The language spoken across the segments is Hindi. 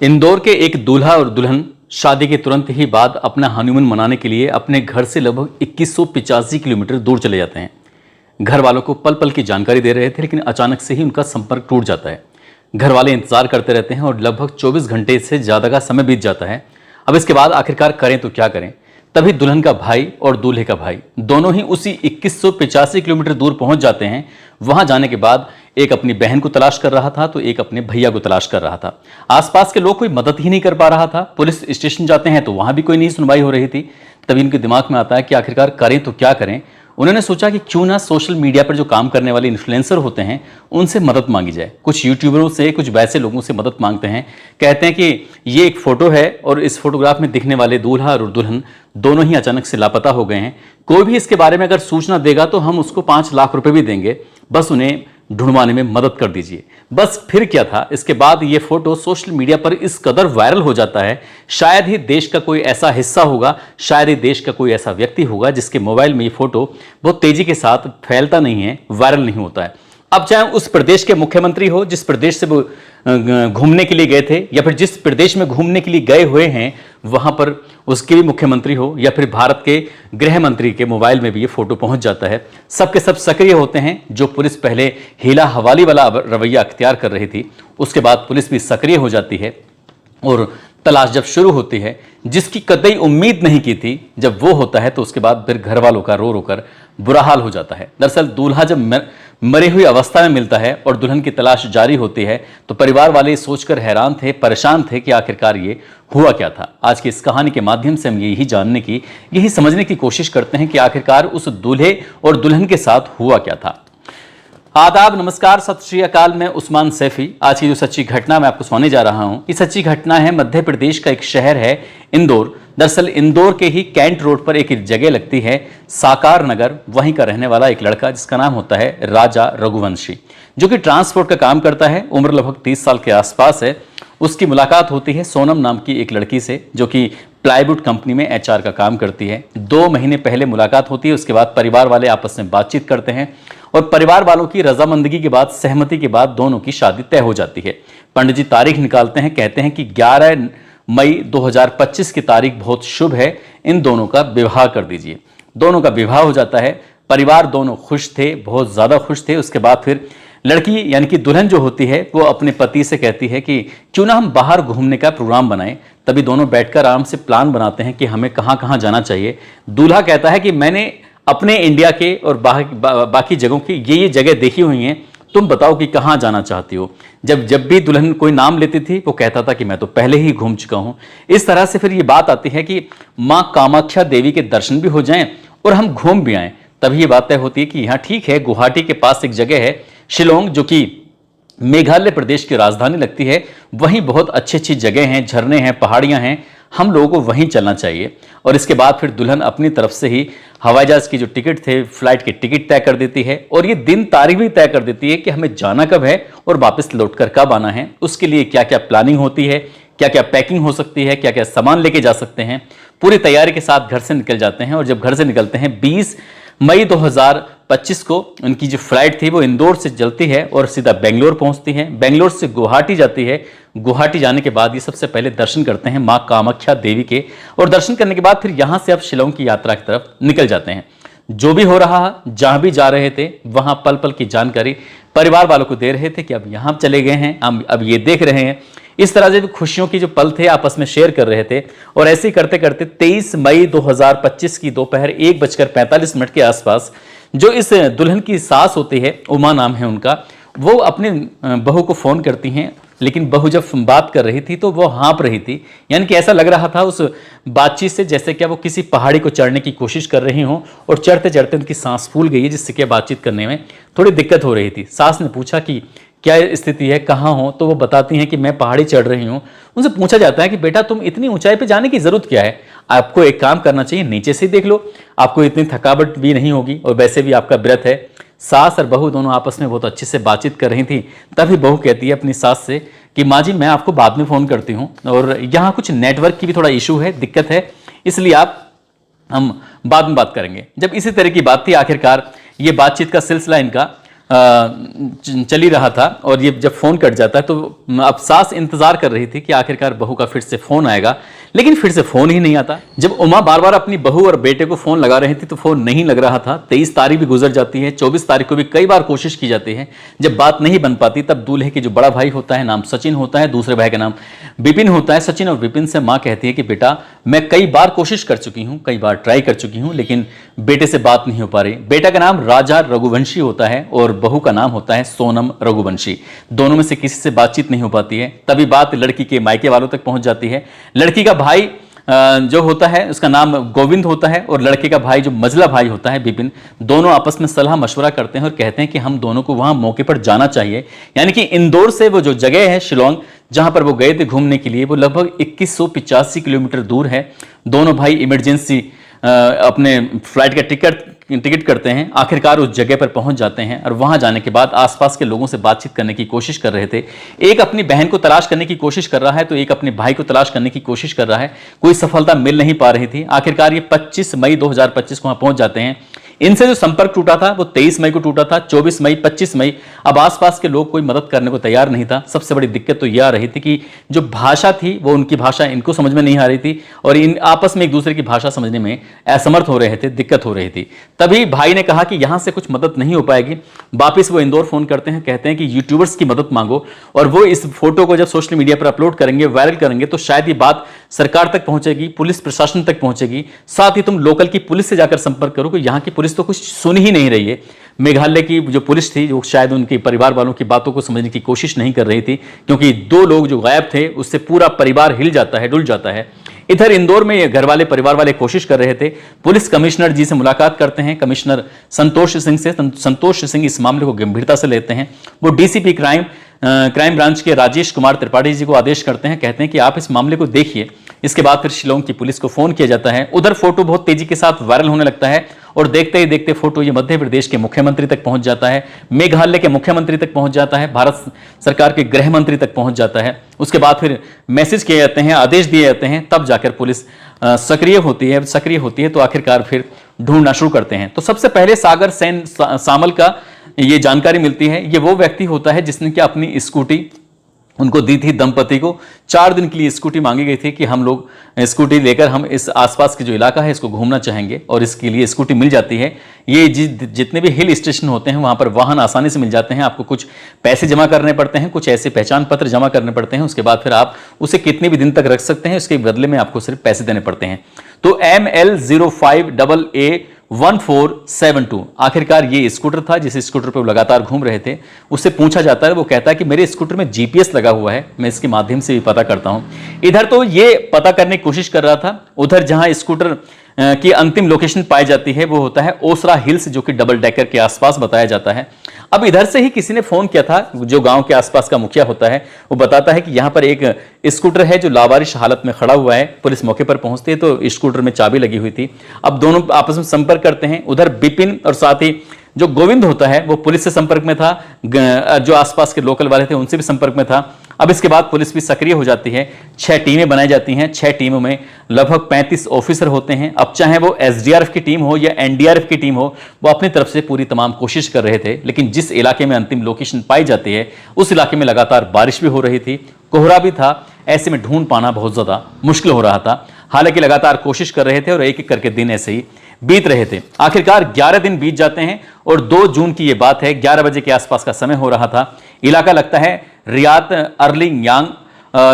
इंदौर के एक दूल्हा और दुल्हन शादी के तुरंत ही बाद अपना हनीमून मनाने के लिए अपने घर से लगभग 2185 किलोमीटर दूर चले जाते हैं। घर वालों को पल पल की जानकारी दे रहे थे, लेकिन अचानक से ही उनका संपर्क टूट जाता है। घर वाले इंतजार करते रहते हैं और लगभग 24 घंटे से ज़्यादा का समय बीत जाता है। अब इसके बाद आखिरकार करें तो क्या करें। तभी दुल्हन का भाई और दूल्हे का भाई दोनों ही उसी 2185 किलोमीटर दूर पहुंच जाते हैं। वहां जाने के बाद एक अपनी बहन को तलाश कर रहा था तो एक अपने भैया को तलाश कर रहा था। आसपास के लोग कोई मदद ही नहीं कर पा रहा था। पुलिस स्टेशन जाते हैं तो वहां भी कोई नहीं सुनवाई हो रही थी। तभी इनके दिमाग में आता है कि आखिरकार करें तो क्या करें। उन्होंने सोचा कि क्यों ना सोशल मीडिया पर जो काम करने वाले इन्फ्लुएंसर होते हैं उनसे मदद मांगी जाए। कुछ यूट्यूबरों से, कुछ वैसे लोगों से मदद मांगते हैं। कहते हैं कि ये एक फोटो है और इस फोटोग्राफ में दिखने वाले दूल्हा और दुल्हन दोनों ही अचानक से लापता हो गए हैं। कोई भी इसके बारे में अगर सूचना देगा तो हम उसको 5 लाख रुपए भी देंगे, बस उन्हें ढूंढवाने में मदद कर दीजिए। बस फिर क्या था, इसके बाद ये फोटो सोशल मीडिया पर इस कदर वायरल हो जाता है। शायद ही देश का कोई ऐसा हिस्सा होगा, शायद ही देश का कोई ऐसा व्यक्ति होगा जिसके मोबाइल में ये फोटो बहुत तेजी के साथ फैलता नहीं है, वायरल नहीं होता है। अब चाहे उस प्रदेश के मुख्यमंत्री हो जिस प्रदेश से वो घूमने के लिए गए थे, या फिर जिस प्रदेश में घूमने के लिए गए हुए हैं वहां पर उसके भी मुख्यमंत्री हो, या फिर भारत के गृह मंत्री के मोबाइल में भी ये फोटो पहुंच जाता है। सबके सब सक्रिय होते हैं। जो पुलिस पहले हीला हवाली वाला रवैया अख्तियार कर रही थी, उसके बाद पुलिस भी सक्रिय हो जाती है और तलाश जब शुरू होती है, जिसकी कतई उम्मीद नहीं की थी, जब वो होता है तो उसके बाद फिर घर वालों का रो रो कर बुरा हाल हो जाता है। दरअसल दूल्हा जब मरी हुई अवस्था में मिलता है और दुल्हन की तलाश जारी होती है तो परिवार वाले सोचकर हैरान थे, परेशान थे कि आखिरकार ये हुआ क्या था। आज की इस कहानी के माध्यम से हम यही जानने की, यही समझने की कोशिश करते हैं कि आखिरकार उस दूल्हे और दुल्हन के साथ हुआ क्या था। आदाब, नमस्कार, सत श्री अकाल। मैं उस्मान सैफी। आज की जो सच्ची घटना मैं आपको सुनाने जा रहा हूं, ये सच्ची घटना है मध्य प्रदेश का एक शहर है इंदौर। दरअसल इंदौर के ही कैंट रोड पर एक जगह लगती है साकार नगर। वहीं का रहने वाला एक लड़का जिसका नाम होता है राजा रघुवंशी, जो कि ट्रांसपोर्ट का काम करता है। उम्र लगभग 30 साल के आसपास है। उसकी मुलाकात होती है सोनम नाम की एक लड़की से, जो कि प्लाईवुड कंपनी में एचआर का काम करती है। 2 महीने पहले मुलाकात होती है। उसके बाद परिवार वाले आपस में बातचीत करते हैं और परिवार वालों की रजामंदगी के बाद, सहमति के बाद दोनों की शादी तय हो जाती है। पंडित जी तारीख निकालते हैं, कहते हैं कि 11 मई 2025 की तारीख बहुत शुभ है, इन दोनों का विवाह कर दीजिए। दोनों का विवाह हो जाता है। परिवार दोनों खुश थे, बहुत ज्यादा खुश थे। उसके बाद फिर लड़की यानी कि दुल्हन जो होती है वो अपने पति से कहती है कि क्यों ना हम बाहर घूमने का प्रोग्राम बनाएं। तभी दोनों बैठकर आराम से प्लान बनाते हैं कि हमें कहां कहां जाना चाहिए। दूल्हा कहता है कि मैंने अपने इंडिया के और बाकी जगहों की ये जगह देखी हुई हैं, तुम बताओ कि कहां जाना चाहती हो। जब भी दुल्हन कोई नाम लेती थी वो कहता था कि मैं तो पहले ही घूम चुका हूं। इस तरह से फिर ये बात आती है कि मां कामाख्या देवी के दर्शन भी हो जाएं और हम घूम भी आएं। तभी ये बात तय होती है कि यहाँ ठीक है, गुवाहाटी के पास एक जगह है शिलोंग, जो कि मेघालय प्रदेश की राजधानी लगती है। वहीं बहुत अच्छी अच्छी जगह हैं, झरने हैं, पहाड़ियां हैं, हम लोगों को वहीं चलना चाहिए। और इसके बाद फिर दुल्हन अपनी तरफ से ही हवाई जहाज की जो टिकट थे, फ्लाइट की टिकट तय कर देती है और ये दिन तारीख भी तय कर देती है कि हमें जाना कब है और वापस लौटकर कब आना है। उसके लिए क्या क्या प्लानिंग होती है, क्या क्या पैकिंग हो सकती है, क्या क्या सामान लेके जा सकते हैं। पूरी तैयारी के साथ घर से निकल जाते हैं। और जब घर से निकलते हैं 20 मई 2025 को उनकी जो फ्लाइट थी वो इंदौर से चलती है और सीधा बेंगलोर पहुंचती है। बेंगलोर से गुवाहाटी जाती है। गुवाहाटी जाने के बाद ये सबसे पहले दर्शन करते हैं मां कामाख्या देवी के, और दर्शन करने के बाद फिर यहां से अब शिलोंग की यात्रा की तरफ निकल जाते हैं। जो भी हो रहा, जहां भी जा रहे थे वहां पल पल की जानकारी परिवार वालों को दे रहे थे कि अब यहां चले गए हैं, हम अब ये देख रहे हैं। इस तरह से खुशियों की जो पल थे आपस में शेयर कर रहे थे। और ऐसे ही करते करते 23 मई 2025 की दोपहर 1:45 के आसपास जो इस दुल्हन की सास होती है, उमा नाम है उनका, वो अपने बहू को फोन करती हैं। लेकिन बहू जब बात कर रही थी तो वो हाँप रही थी, यानी कि ऐसा लग रहा था उस बातचीत से जैसे क्या वो किसी पहाड़ी को चढ़ने की कोशिश कर रही हों और चढ़ते चढ़ते उनकी सांस फूल गई है, जिससे क्या बातचीत करने में थोड़ी दिक्कत हो रही थी। सास ने पूछा कि क्या स्थिति है, कहाँ हो, तो वो बताती हैं कि मैं पहाड़ी चढ़ रही हूँ। उनसे पूछा जाता है कि बेटा तुम इतनी ऊंचाई पे जाने की जरूरत क्या है, आपको एक काम करना चाहिए, नीचे से देख लो, आपको इतनी थकावट भी नहीं होगी और वैसे भी आपका व्रत है। सास और बहू दोनों आपस में बहुत अच्छे से बातचीत कर रही थी। तभी बहू कहती है अपनी सास से कि माँ जी मैं आपको बाद में फ़ोन करती हूँ, और यहाँ कुछ नेटवर्क की भी थोड़ा इशू है, दिक्कत है, इसलिए हम बाद में बात करेंगे। जब इसी तरह की बात थी, आखिरकार ये बातचीत का सिलसिला इनका चल ही रहा था और ये जब फ़ोन कट जाता है तो अब सास इंतज़ार कर रही थी कि आखिरकार बहू का फिर से फ़ोन आएगा, लेकिन फिर से फ़ोन ही नहीं आता। जब उमा बार बार अपनी बहू और बेटे को फ़ोन लगा रही थी तो फ़ोन नहीं लग रहा था। 23 तारीख भी गुजर जाती है, 24 तारीख को भी कई बार कोशिश की जाती है। जब बात नहीं बन पाती तब दूल्हे के जो बड़ा भाई होता है, नाम सचिन होता है, दूसरे भाई का नाम विपिन होता है। सचिन और विपिन से माँ कहती है कि बेटा मैं कई बार कोशिश कर चुकी हूँ, कई बार ट्राई कर चुकी हूँ, लेकिन बेटे से बात नहीं हो पा रही। बेटा का नाम राजा रघुवंशी होता है और बहू का नाम होता है सोनम रघुवंशी। दोनों में से किसी से बातचीत नहीं हो पाती है। तभी बात लड़की के मायके वालों तक पहुंच जाती है। लड़की का भाई जो होता है उसका नाम गोविंद होता है और लड़के का भाई जो मझला भाई होता है विपिन, दोनों आपस में सलाह मशवरा करते हैं और कहते हैं कि हम दोनों को वहां मौके पर जाना चाहिए। यानी कि इंदौर से वो जो जगह है शिलोंग जहां पर वो गए थे घूमने के लिए, वो लगभग 2185 किलोमीटर दूर है। दोनों भाई इमरजेंसी अपने फ्लाइट का टिकट करते हैं। आखिरकार उस जगह पर पहुंच जाते हैं और वहां जाने के बाद आसपास के लोगों से बातचीत करने की कोशिश कर रहे थे। एक अपनी बहन को तलाश करने की कोशिश कर रहा है तो एक अपने भाई को तलाश करने की कोशिश कर रहा है। कोई सफलता मिल नहीं पा रही थी। आखिरकार ये 25 मई 2025 को वहां पहुंच जाते हैं। इनसे जो संपर्क टूटा था वो 23 मई को टूटा था, 24 मई, 25 मई। अब आसपास के लोग कोई मदद करने को तैयार नहीं था। सबसे बड़ी दिक्कत तो यह आ रही थी कि जो भाषा थी वो उनकी भाषा इनको समझ में नहीं आ रही थी और इन आपस में एक दूसरे की भाषा समझने में असमर्थ हो रहे थे, दिक्कत हो रही थी। तभी भाई ने कहा कि यहां से कुछ मदद नहीं हो पाएगी। वापिस वो इंदौर फोन करते हैं, कहते हैं कि यूट्यूबर्स की मदद मांगो और वो इस फोटो को जब सोशल मीडिया पर अपलोड करेंगे, वायरल करेंगे तो शायद ये बात सरकार तक पहुंचेगी, पुलिस प्रशासन तक पहुंचेगी। साथ ही तुम लोकल की पुलिस से जाकर संपर्क करो कि यहाँ की पुलिस तो कुछ सुन ही नहीं रही है। मेघालय की जो पुलिस थी जो शायद उनके परिवार वालों की बातों को समझने की कोशिश नहीं कर रही थी, क्योंकि 2 लोग जो गायब थे उससे पूरा परिवार हिल जाता है, डुल जाता है। इधर इंदौर में ये घर वाले परिवार वाले कोशिश कर रहे थे। पुलिस कमिश्नर जी से मुलाकात करते हैं, कमिश्नर संतोष सिंह से। संतोष सिंह इस मामले को गंभीरता से लेते हैं। वो डीसीपी क्राइम ब्रांच के राजेश कुमार त्रिपाठी जी को आदेश करते हैं, कहते हैं कि आप इस मामले को देखिए। इसके बाद फिर शिलोंग की पुलिस को फोन किया जाता है। उधर फोटो बहुत तेजी के साथ वायरल होने लगता है और देखते ही देखते फोटो ये मध्य प्रदेश के मुख्यमंत्री तक पहुंच जाता है, मेघालय के मुख्यमंत्री तक पहुंच जाता है, भारत सरकार के गृह मंत्री तक पहुंच जाता है। उसके बाद फिर मैसेज किए जाते हैं, आदेश दिए जाते हैं, तब जाकर पुलिस सक्रिय होती है तो आखिरकार फिर ढूंढना शुरू करते हैं। तो सबसे पहले सागर सेन सामल का ये जानकारी मिलती है। ये वो व्यक्ति होता है जिसने कि अपनी स्कूटी उनको दी थी दंपति को। 4 दिन के लिए स्कूटी मांगी गई थी कि हम लोग स्कूटी लेकर हम इस आसपास के जो इलाका है इसको घूमना चाहेंगे और इसके लिए स्कूटी मिल जाती है। ये जितने भी हिल स्टेशन होते हैं वहां पर वाहन आसानी से मिल जाते हैं। आपको कुछ पैसे जमा करने पड़ते हैं, कुछ ऐसे पहचान पत्र जमा करने पड़ते हैं। उसके बाद फिर आप उसे कितने भी दिन तक रख सकते हैं, उसके बदले में आपको सिर्फ पैसे देने पड़ते हैं। तो ML05AA1472 आखिरकार ये स्कूटर था जिस स्कूटर पर वो लगातार घूम रहे थे। उससे पूछा जाता है, वो कहता है कि मेरे स्कूटर में जीपीएस लगा हुआ है, मैं इसके माध्यम से भी पता करता हूं। इधर तो ये पता करने की कोशिश कर रहा था। उधर जहां स्कूटर की अंतिम लोकेशन पाई जाती है वो होता है ओसरा हिल्स, जो कि डबल डेकर के आसपास बताया जाता है। अब इधर से ही किसी ने फोन किया था, जो गांव के आसपास का मुखिया होता है, वो बताता है कि यहां पर एक स्कूटर है जो लावारिश हालत में खड़ा हुआ है। पुलिस मौके पर पहुंचती है तो स्कूटर में चाबी लगी हुई थी। अब दोनों आपस में संपर्क करते हैं। उधर विपिन और साथ ही जो गोविंद होता है वो पुलिस से संपर्क में था, जो आसपास के लोकल वाले थे उनसे भी संपर्क में था। अब इसके बाद पुलिस भी सक्रिय हो जाती है। 6 टीमें बनाई जाती हैं। 6 टीमों में लगभग 35 ऑफिसर होते हैं। अब चाहे वो एसडीआरएफ की टीम हो या एनडीआरएफ की टीम हो, वो अपनी तरफ से पूरी तमाम कोशिश कर रहे थे। लेकिन जिस इलाके में अंतिम लोकेशन पाई जाती है उस इलाके में लगातार बारिश भी हो रही थी, कोहरा भी था। ऐसे में ढूंढ पाना बहुत ज्यादा मुश्किल हो रहा था। हालांकि लगातार कोशिश कर रहे थे और एक एक करके दिन ऐसे ही बीत रहे थे। आखिरकार 11 दिन बीत जाते हैं और 2 जून की यह बात है, 11 बजे के आसपास का समय हो रहा था। इलाका लगता है रियात अर्लिंग यांग,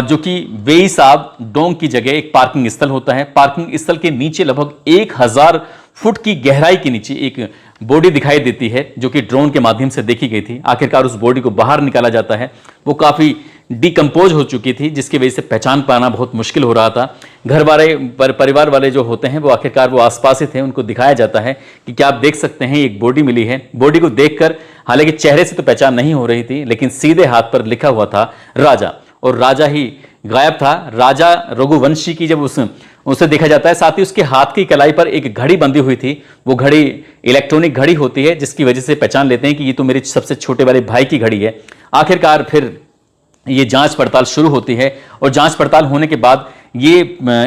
जो कि वेई साहब डोंग की जगह एक पार्किंग स्थल होता है। पार्किंग स्थल के नीचे लगभग 1000 फुट की गहराई के नीचे एक बॉडी दिखाई देती है, जो कि ड्रोन के माध्यम से देखी गई थी। आखिरकार उस बॉडी को बाहर निकाला जाता है। वो काफी डिकम्पोज हो चुकी थी, जिसकी वजह से पहचान पाना बहुत मुश्किल हो रहा था। घर वाले परिवार वाले जो होते हैं वो आखिरकार वो आसपास ही थे, उनको दिखाया जाता है कि क्या आप देख सकते हैं एक बॉडी मिली है। बॉडी को देखकर हालांकि चेहरे से तो पहचान नहीं हो रही थी, लेकिन सीधे हाथ पर लिखा हुआ था राजा, और राजा ही गायब था। राजा रघुवंशी की जब उसे देखा जाता है, साथ ही उसके हाथ की कलाई पर एक घड़ी बंधी हुई थी। वो घड़ी इलेक्ट्रॉनिक घड़ी होती है, जिसकी वजह से पहचान लेते हैं कि ये तो मेरे सबसे छोटे वाले भाई की घड़ी है। आखिरकार फिर ये जांच पड़ताल शुरू होती है और जांच पड़ताल होने के बाद ये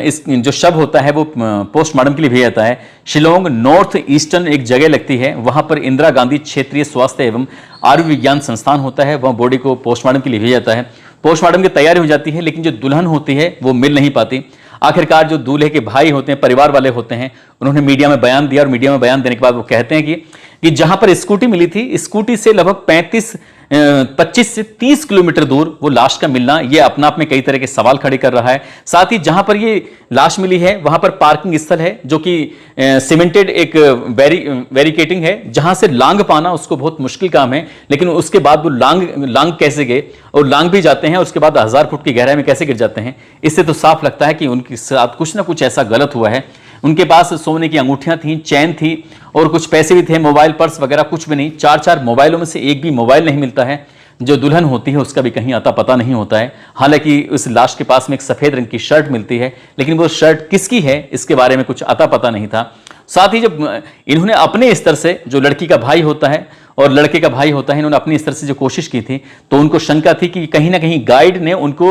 इस जो शव होता है वो पोस्टमार्टम के लिए भेजा जाता है। शिलोंग नॉर्थ ईस्टर्न एक जगह लगती है, वहां पर इंदिरा गांधी क्षेत्रीय स्वास्थ्य एवं आयुर्विज्ञान संस्थान होता है, वहां बॉडी को पोस्टमार्टम के लिए भेजा जाता है। पोस्टमार्टम की तैयारी हो जाती है, लेकिन जो दुल्हन होती है वो मिल नहीं पाती। आखिरकार जो दूल्हे के भाई होते हैं, परिवार वाले होते हैं, उन्होंने मीडिया में बयान दिया और मीडिया में बयान देने के बाद वो कहते हैं कि जहां पर स्कूटी मिली थी, स्कूटी से लगभग 25 से 30 किलोमीटर दूर वो लाश का मिलना, ये अपना आप में कई तरह के सवाल खड़े कर रहा है। साथ ही जहां पर ये लाश मिली है वहां पर पार्किंग स्थल है, जो कि सीमेंटेड एक बैरिकेटिंग है, जहां से लांग पाना उसको बहुत मुश्किल काम है। लेकिन उसके बाद वो लांग कैसे गए, और लांग भी जाते हैं, उसके बाद 1000 फुट की गहराई में कैसे गिर जाते हैं। इससे तो साफ लगता है कि उनके साथ कुछ ना कुछ ऐसा गलत हुआ है। उनके पास सोने की अंगूठियां थी, चैन थी और कुछ पैसे भी थे, मोबाइल पर्स वगैरह कुछ भी नहीं। 4 मोबाइलों में से एक भी मोबाइल नहीं मिलता है। जो दुल्हन होती है उसका भी कहीं आता पता नहीं होता है। हालांकि उस लाश के पास में एक सफेद रंग की शर्ट मिलती है, लेकिन वो शर्ट किसकी है इसके बारे में कुछ आता पता नहीं था। साथ ही जब इन्होंने अपने स्तर से, जो लड़की का भाई होता है और लड़के का भाई होता है, इन्होंने अपनी स्तर से जो कोशिश की थी, तो उनको शंका थी कि कहीं ना कहीं गाइड ने उनको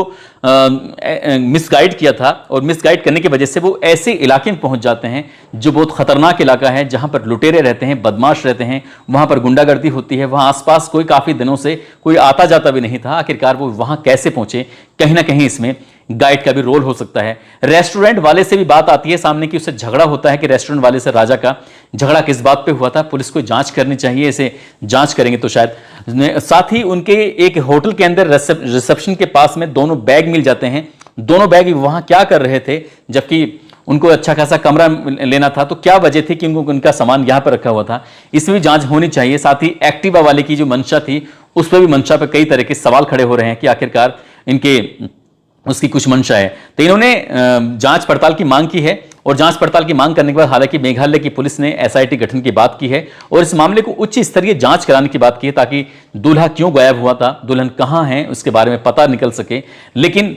मिसगाइड किया था, और मिसगाइड करने की वजह से वो ऐसे इलाके में पहुंच जाते हैं जो बहुत खतरनाक इलाका है, जहां पर लुटेरे रहते हैं, बदमाश रहते हैं, वहां पर गुंडागर्दी होती है। वहां आसपास कोई काफी दिनों से कोई आता जाता भी नहीं था। आखिरकार वो वहां कैसे पहुंचे, कहीं ना कहीं इसमें गाइड का भी रोल हो सकता है। रेस्टोरेंट वाले से भी बात आती है सामने की, उससे झगड़ा होता है कि रेस्टोरेंट वाले से राजा का झगड़ा किस बात पे हुआ था, पुलिस को जांच करनी चाहिए, इसे जांच करेंगे तो शायद। साथ ही उनके एक होटल के अंदर रिसेप्शन के पास में दोनों बैग मिल जाते हैं। दोनों बैग वहां क्या कर रहे थे, जबकि उनको अच्छा खासा कमरा लेना था, तो क्या वजह थी कि उनका सामान यहां पर रखा हुआ था, इसमें भी जांच होनी चाहिए। साथ ही एक्टिवा वाले की जो मंशा थी, उस पर भी मंशा पर कई तरह के सवाल खड़े हो रहे हैं कि आखिरकार इनके उसकी कुछ मंशा है। तो इन्होंने जांच पड़ताल की मांग की है, और जांच पड़ताल की मांग करने के बाद हालांकि मेघालय की पुलिस ने एसआईटी गठन की बात की है और इस मामले को उच्च स्तरीय जांच कराने की बात की है, ताकि दूल्हा क्यों गायब हुआ था, दुल्हन कहां है, उसके बारे में पता निकल सके। लेकिन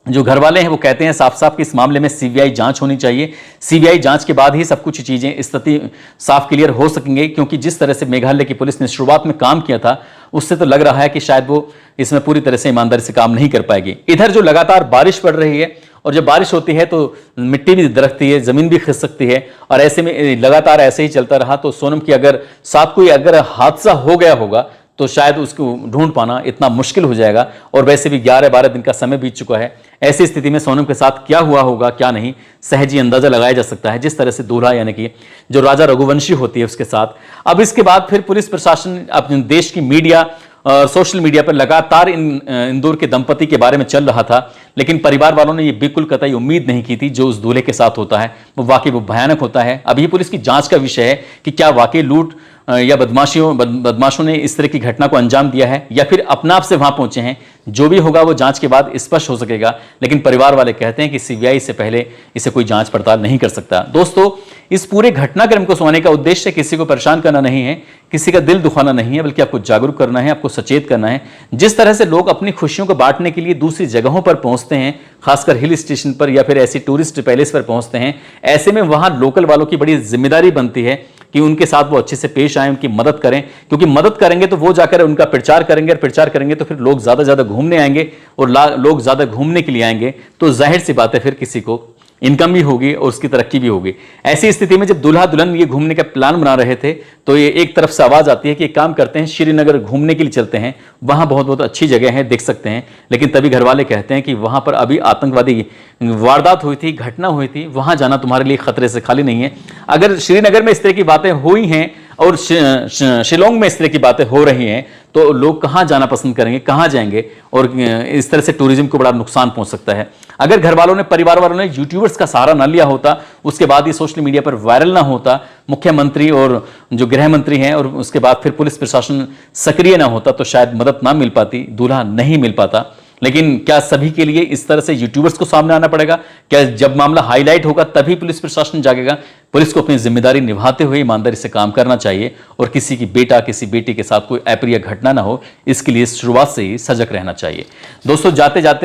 जो घर वाले हैं वो कहते हैं साफ साफ कि इस मामले में सीबीआई जांच होनी चाहिए। सीबीआई जांच के बाद ही सब कुछ चीजें स्थिति साफ क्लियर हो सकेंगे, क्योंकि जिस तरह से मेघालय की पुलिस ने शुरुआत में काम किया था, उससे तो लग रहा है कि शायद वो इसमें पूरी तरह से ईमानदारी से काम नहीं कर पाएगी। इधर जो लगातार बारिश पड़ रही है, और जब बारिश होती है तो मिट्टी भी दरकती है, जमीन भी खिसक सकती है, और ऐसे में लगातार ऐसे ही चलता रहा तो सोनम की अगर साथ कोई अगर हादसा हो गया होगा तो शायद उसको ढूंढ पाना इतना मुश्किल हो जाएगा। और वैसे भी 11-12 दिन का समय बीत चुका है। ऐसी स्थिति में सोनम के साथ क्या हुआ होगा क्या नहीं, सहज ही अंदाजा लगाया जा सकता है, जिस तरह से दूल्हा यानी कि जो राजा रघुवंशी होती है उसके साथ। अब इसके बाद फिर पुलिस प्रशासन अपने देश की मीडिया और सोशल मीडिया पर लगातार इंदौर के दंपति के बारे में चल रहा था, लेकिन परिवार वालों ने यह बिल्कुल कतई उम्मीद नहीं की थी जो उस दूल्हे के साथ होता है वो वाकई वो भयानक होता है। अभी पुलिस की जांच का विषय है कि क्या वाकई लूट या बदमाशों ने इस तरह की घटना को अंजाम दिया है, या फिर अपना आप से वहां पहुंचे हैं। जो भी होगा वो जांच के बाद स्पष्ट हो सकेगा, लेकिन परिवार वाले कहते हैं कि सीबीआई से पहले इसे कोई जांच पड़ताल नहीं कर सकता। दोस्तों, इस पूरे घटनाक्रम को सुनाने का उद्देश्य किसी को परेशान करना नहीं है, किसी का दिल दुखाना नहीं है, बल्कि आपको जागरूक करना है, आपको सचेत करना है। जिस तरह से लोग अपनी खुशियों को बांटने के लिए दूसरी जगहों पर पहुंचते हैं, खासकर हिल स्टेशन पर या फिर ऐसी टूरिस्ट पैलेस पर पहुंचते हैं, ऐसे में वहां लोकल वालों की बड़ी जिम्मेदारी बनती है कि उनके साथ वो अच्छे से पेश आए, उनकी मदद करें, क्योंकि मदद करेंगे तो वो जाकर उनका प्रचार करेंगे, और प्रचार करेंगे तो फिर लोग ज्यादा घूमने आएंगे, और लोग ज्यादा घूमने के लिए आएंगे तो जाहिर सी बात है फिर किसी को इनकम भी होगी और उसकी तरक्की भी होगी। ऐसी स्थिति में जब दूल्हा दुल्हन ये घूमने का प्लान बना रहे थे तो ये एक तरफ से आवाज आती है कि एक काम करते हैं, श्रीनगर घूमने के लिए चलते हैं, वहां बहुत अच्छी जगह है, देख सकते हैं। लेकिन तभी घर वाले कहते हैं कि वहां पर अभी आतंकवादी वारदात हुई थी, घटना हुई थी, वहां जाना तुम्हारे लिए खतरे से खाली नहीं है। अगर श्रीनगर में इस तरह की बातें हुई हैं और शिलोंग में इस तरह की बातें हो रही हैं, तो लोग कहां जाना पसंद करेंगे, कहां जाएंगे, और इस तरह से टूरिज्म को बड़ा नुकसान पहुंच सकता है। अगर घर वालों ने, परिवार वालों ने यूट्यूबर्स का सहारा न लिया होता, उसके बाद ये सोशल मीडिया पर वायरल ना होता, मुख्यमंत्री और जो गृह मंत्री हैं और उसके बाद फिर पुलिस प्रशासन सक्रिय ना होता, तो शायद मदद ना मिल पाती, दूल्हा नहीं मिल पाता। लेकिन क्या सभी के लिए इस तरह से यूट्यूबर्स को सामने आना पड़ेगा? क्या जब मामला हाईलाइट होगा तभी पुलिस प्रशासन जागेगा? पुलिस को अपनी जिम्मेदारी निभाते हुए ईमानदारी से काम करना चाहिए, और किसी की बेटा, किसी बेटी के साथ कोई अप्रिय घटना ना हो, इसके लिए शुरुआत से ही सजग रहना चाहिए। दोस्तों, जाते जाते